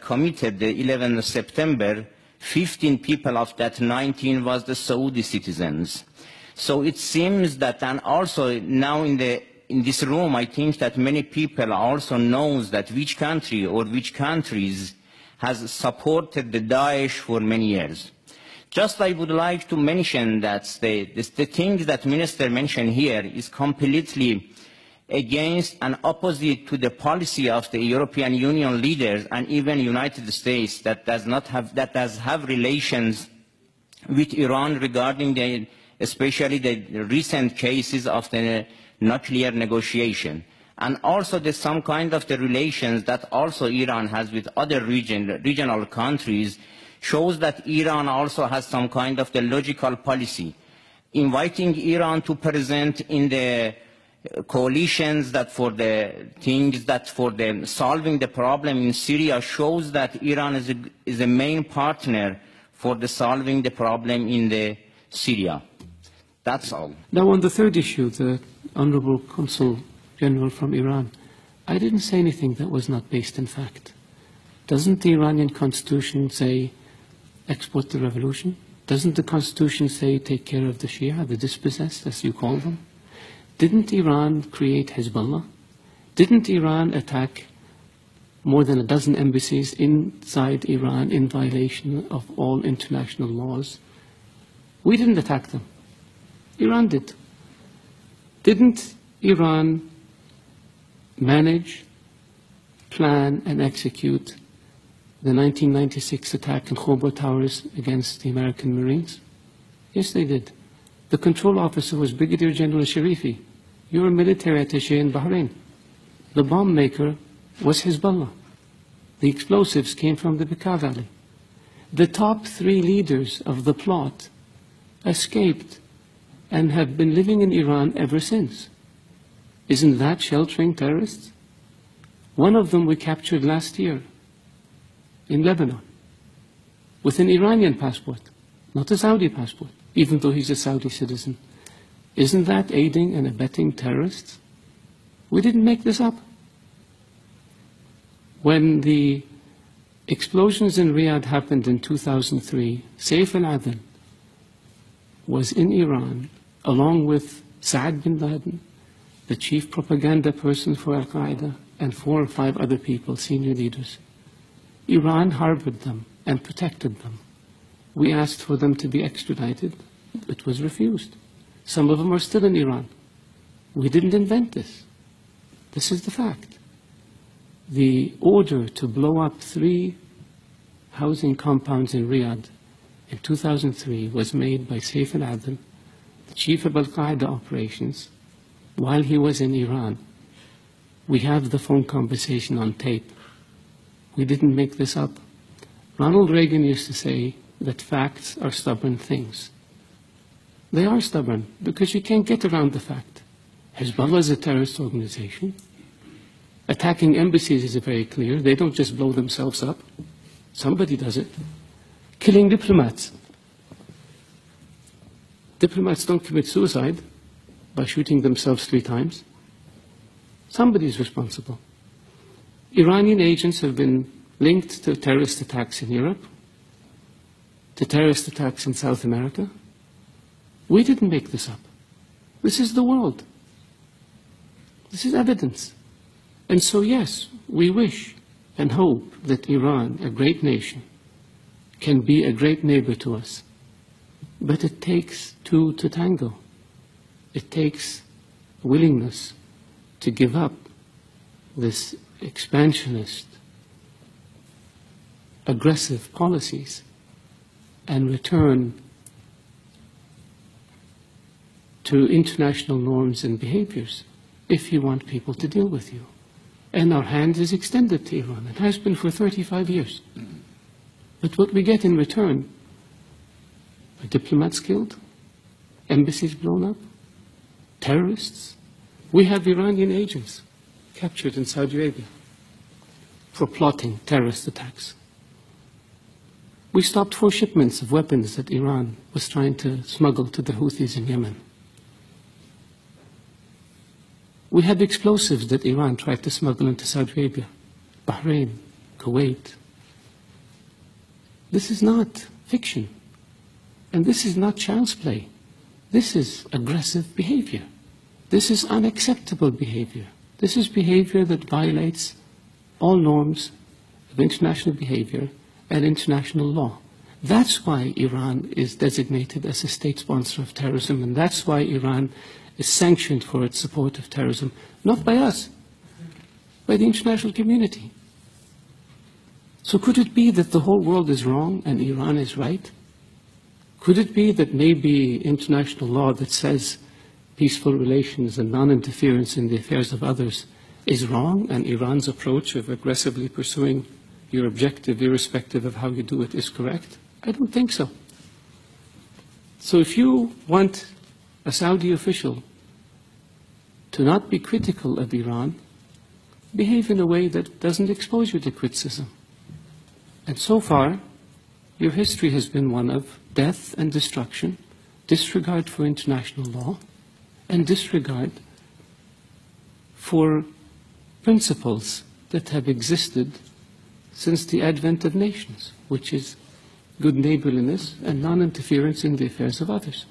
committed the 11th of September, 15 people of that 19 was the Saudi citizens. So it seems that, and also now in this room, I think that many people also knows that which country or which countries has supported the Daesh for many years. Just I would like to mention that the things that Minister mentioned here is completely against and opposite to the policy of the European Union leaders and even United States that does have relations with Iran regarding especially the recent cases of the nuclear negotiation. And also there's some kind of the relations that also Iran has with other regional countries shows that Iran also has some kind of the logical policy. Inviting Iran to present in the coalitions that for the things that for them solving the problem in Syria shows that Iran is a main partner for the solving the problem in the Syria. That's all. Now on the third issue, the Honorable Consul General from Iran, I didn't say anything that was not based in fact. Doesn't the Iranian constitution say export the revolution? Doesn't the constitution say take care of the Shia, the dispossessed, as you call them? Didn't Iran create Hezbollah? Didn't Iran attack more than a dozen embassies inside Iran in violation of all international laws? We didn't attack them. Iran did. Didn't Iran manage, plan, and execute the 1996 attack in Khobar Towers against the American Marines? Yes, they did. The control officer was Brigadier General Sharifi. You're a military attaché in Bahrain. The bomb maker was Hezbollah. The explosives came from the Bekaa Valley. The top 3 leaders of the plot escaped and have been living in Iran ever since. Isn't that sheltering terrorists? One of them we captured last year in Lebanon with an Iranian passport, not a Saudi passport, even though he's a Saudi citizen. Isn't that aiding and abetting terrorists? We didn't make this up. When the explosions in Riyadh happened in 2003, Saif al-Adhan was in Iran along with Saad bin Laden, the chief propaganda person for Al-Qaeda, and 4 or 5 other people, senior leaders. Iran harbored them and protected them. We asked for them to be extradited. It was refused. Some of them are still in Iran. We didn't invent this. This is the fact. The order to blow up 3 housing compounds in Riyadh in 2003 was made by Saif al-Adhan, the chief of Al-Qaeda operations, while he was in Iran. We have the phone conversation on tape. We didn't make this up. Ronald Reagan used to say that facts are stubborn things. They are stubborn because you can't get around the fact. Hezbollah is a terrorist organization. Attacking embassies is very clear. They don't just blow themselves up. Somebody does it. Killing diplomats. Diplomats don't commit suicide by shooting themselves 3 times. Somebody is responsible. Iranian agents have been linked to terrorist attacks in Europe, to terrorist attacks in South America. We didn't make this up. This is the world. This is evidence. And so, yes, we wish and hope that Iran, a great nation, can be a great neighbor to us. But it takes 2 to tango. It takes willingness to give up this expansionist, aggressive policies and return to international norms and behaviors if you want people to deal with you. And our hand is extended to Iran. It has been for 35 years. But what we get in return are diplomats killed, embassies blown up, terrorists. We have Iranian agents captured in Saudi Arabia for plotting terrorist attacks. We stopped 4 shipments of weapons that Iran was trying to smuggle to the Houthis in Yemen. We had explosives that Iran tried to smuggle into Saudi Arabia, Bahrain, Kuwait, This is not fiction. And this is not child's play. This is aggressive behavior. This is unacceptable behavior. This is behavior that violates all norms of international behavior and international law. That's why Iran is designated as a state sponsor of terrorism, and that's why Iran is sanctioned for its support of terrorism, not by us, by the international community. So could it be that the whole world is wrong and Iran is right? Could it be that maybe international law that says peaceful relations and non-interference in the affairs of others is wrong, and Iran's approach of aggressively pursuing your objective, irrespective of how you do it, is correct? I don't think so. So if you want a Saudi official to not be critical of Iran, behave in a way that doesn't expose you to criticism. And so far, your history has been one of death and destruction, disregard for international law, and disregard for principles that have existed since the advent of nations, which is good neighborliness and non-interference in the affairs of others.